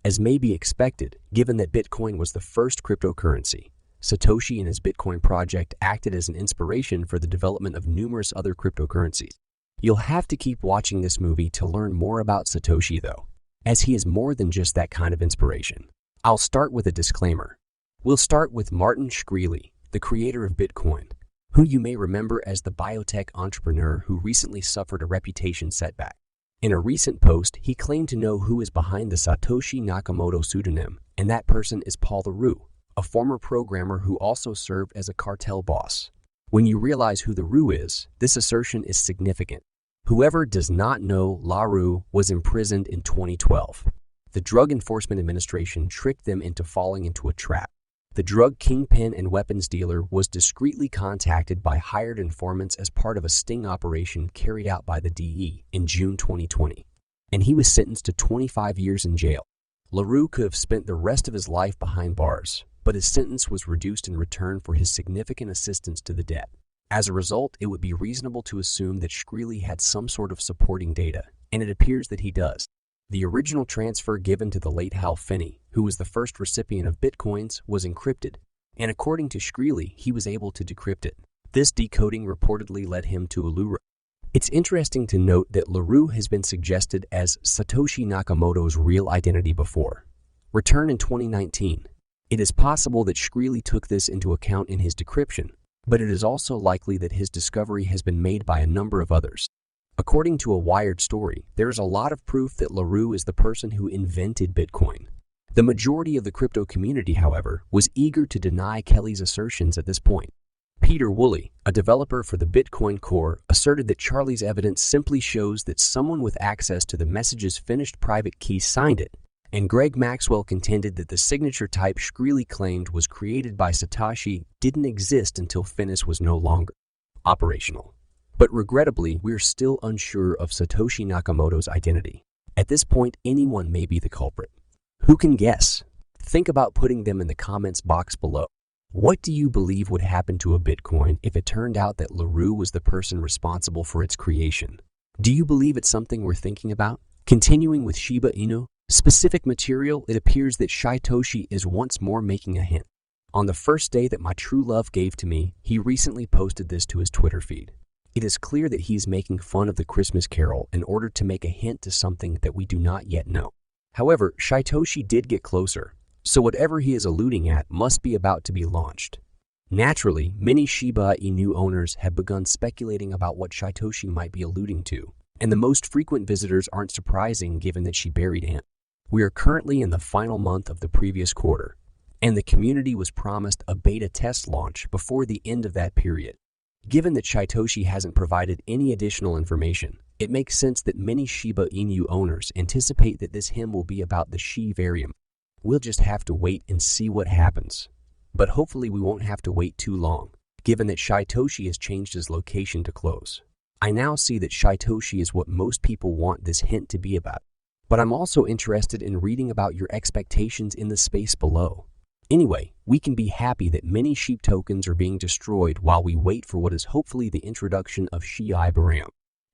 As may be expected, given that Bitcoin was the first cryptocurrency, Satoshi and his Bitcoin project acted as an inspiration for the development of numerous other cryptocurrencies. You'll have to keep watching this movie to learn more about Satoshi though, as he is more than just that kind of inspiration. I'll start with a disclaimer. We'll start with Martin Shkreli, the creator of Bitcoin, who you may remember as the biotech entrepreneur who recently suffered a reputation setback. In a recent post, he claimed to know who is behind the Satoshi Nakamoto pseudonym, and that person is Paul LaRue, a former programmer who also served as a cartel boss. When you realize who LaRue is, this assertion is significant. Whoever does not know, LaRue was imprisoned in 2012. The Drug Enforcement Administration tricked them into falling into a trap. The drug kingpin and weapons dealer was discreetly contacted by hired informants as part of a sting operation carried out by the DE in June 2020, and he was sentenced to 25 years in jail. LaRue could have spent the rest of his life behind bars, but his sentence was reduced in return for his significant assistance to the debt. As a result, it would be reasonable to assume that Shkreli had some sort of supporting data, and it appears that he does. The original transfer given to the late Hal Finney, who was the first recipient of Bitcoins, was encrypted, and according to Shkreli, he was able to decrypt it. This decoding reportedly led him to Uluru. It's interesting to note that LaRue has been suggested as Satoshi Nakamoto's real identity before. Return in 2019. It is possible that Shkreli took this into account in his decryption, but it is also likely that his discovery has been made by a number of others. According to a Wired story, there is a lot of proof that LaRue is the person who invented Bitcoin. The majority of the crypto community, however, was eager to deny Kelly's assertions at this point. Peter Woolley, a developer for the Bitcoin Core, asserted that Charlie's evidence simply shows that someone with access to the message's finished private key signed it, and Greg Maxwell contended that the signature type Shkreli claimed was created by Satoshi didn't exist until Finis was no longer operational. But regrettably, we're still unsure of Satoshi Nakamoto's identity. At this point, anyone may be the culprit. Who can guess? Think about putting them in the comments box below. What do you believe would happen to a Bitcoin if it turned out that LaRue was the person responsible for its creation? Do you believe it's something we're thinking about? Continuing with Shiba Inu specific material, it appears that Shytoshi is once more making a hint. On the first day that my true love gave to me, he recently posted this to his Twitter feed. It is clear that he's making fun of the Christmas Carol in order to make a hint to something that we do not yet know. However, Shytoshi did get closer, so whatever he is alluding at must be about to be launched. Naturally, many Shiba Inu owners have begun speculating about what Shytoshi might be alluding to, and the most frequent visitors aren't surprising given that she buried him. We are currently in the final month of the previous quarter, and the community was promised a beta test launch before the end of that period. Given that Shytoshi hasn't provided any additional information, it makes sense that many Shiba Inu owners anticipate that this hymn will be about the Shi variant. We'll just have to wait and see what happens. But hopefully we won't have to wait too long, given that Shytoshi has changed his location to close. I now see that Shytoshi is what most people want this hint to be about. But I'm also interested in reading about your expectations in the space below. Anyway, we can be happy that many sheep tokens are being destroyed while we wait for what is hopefully the introduction of Shiba Inu.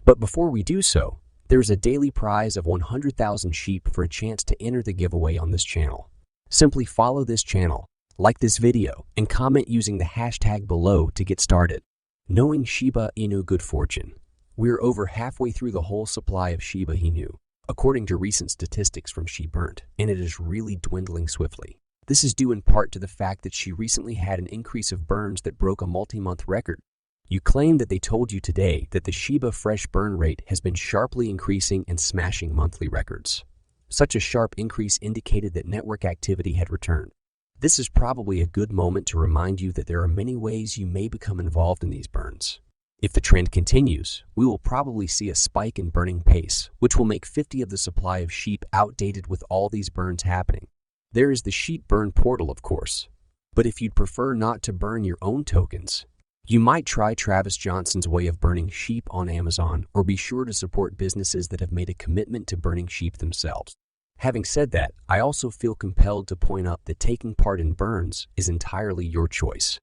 But before we do so, there is a daily prize of 100,000 sheep for a chance to enter the giveaway on this channel. Simply follow this channel, like this video, and comment using the hashtag below to get started. Knowing Shiba Inu good fortune. We're over halfway through the whole supply of Shiba Inu, according to recent statistics from She Burnt, and it is really dwindling swiftly. This is due in part to the fact that she recently had an increase of burns that broke a multi-month record. You claim that they told you today that the Shiba fresh burn rate has been sharply increasing and smashing monthly records. Such a sharp increase indicated that network activity had returned. This is probably a good moment to remind you that there are many ways you may become involved in these burns. If the trend continues, we will probably see a spike in burning pace, which will make 50 of the supply of sheep outdated with all these burns happening. There is the sheep burn portal, of course. But if you'd prefer not to burn your own tokens, you might try Travis Johnson's way of burning sheep on Amazon, or be sure to support businesses that have made a commitment to burning sheep themselves. Having said that, I also feel compelled to point out that taking part in burns is entirely your choice.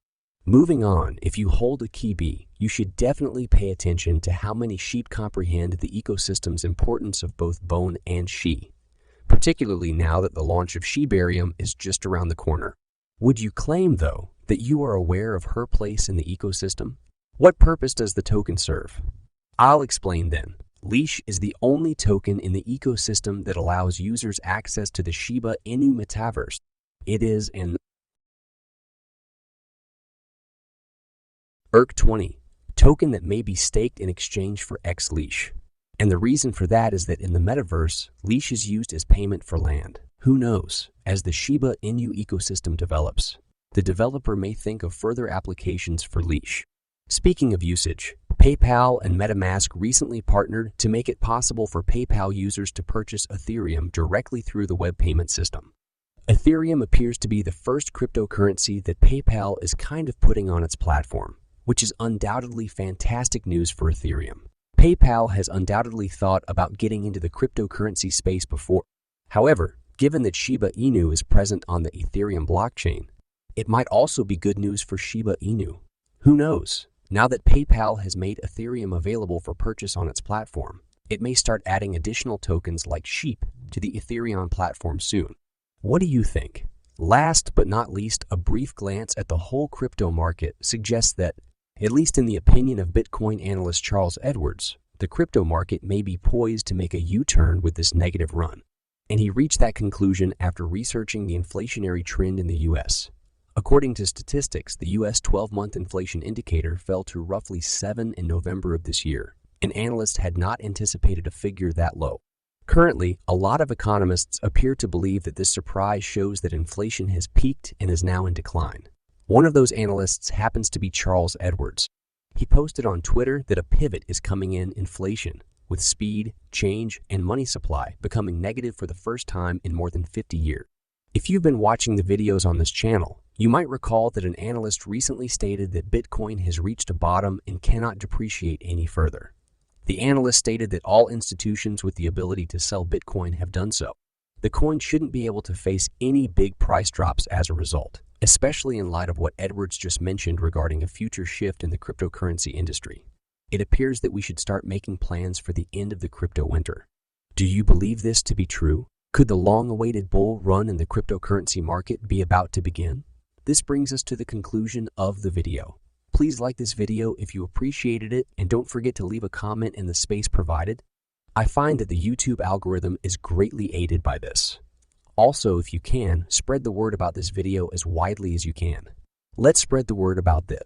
Moving on, if you hold a Kibi, you should definitely pay attention to how many sheep comprehend the ecosystem's importance of both bone and she. particularly now that the launch of Shibarium is just around the corner. Would you claim, though, that you are aware of her place in the ecosystem? What purpose does the token serve? I'll explain then. Leash is the only token in the ecosystem that allows users access to the Shiba Inu metaverse. It is an ERC20 token that may be staked in exchange for X Leash. And the reason for that is that in the metaverse, Leash is used as payment for land. Who knows? As the Shiba Inu ecosystem develops, the developer may think of further applications for Leash. Speaking of usage, PayPal and MetaMask recently partnered to make it possible for PayPal users to purchase Ethereum directly through the web payment system. Ethereum appears to be the first cryptocurrency that PayPal is kind of putting on its platform, which is undoubtedly fantastic news for Ethereum. PayPal has undoubtedly thought about getting into the cryptocurrency space before. However, given that Shiba Inu is present on the Ethereum blockchain, it might also be good news for Shiba Inu. Who knows? Now that PayPal has made Ethereum available for purchase on its platform, it may start adding additional tokens like Shib to the Ethereum platform soon. What do you think? Last but not least, a brief glance at the whole crypto market suggests that, at least in the opinion of Bitcoin analyst Charles Edwards, the crypto market may be poised to make a U-turn with this negative run. And he reached that conclusion after researching the inflationary trend in the U.S. According to statistics, the U.S. 12-month inflation indicator fell to roughly 7 in November of this year, and analysts had not anticipated a figure that low. Currently, a lot of economists appear to believe that this surprise shows that inflation has peaked and is now in decline. One of those analysts happens to be Charles Edwards. He posted on Twitter that a pivot is coming in inflation, with speed, change, and money supply becoming negative for the first time in more than 50 years. If you've been watching the videos on this channel, you might recall that an analyst recently stated that Bitcoin has reached a bottom and cannot depreciate any further. The analyst stated that all institutions with the ability to sell Bitcoin have done so. The coin shouldn't be able to face any big price drops as a result, especially in light of what Edwards just mentioned regarding a future shift in the cryptocurrency industry. It appears that we should start making plans for the end of the crypto winter. Do you believe this to be true? Could the long-awaited bull run in the cryptocurrency market be about to begin? This brings us to the conclusion of the video. Please like this video if you appreciated it, and don't forget to leave a comment in the space provided. I find that the YouTube algorithm is greatly aided by this. Also, if you can, spread the word about this video as widely as you can. Let's spread the word about this.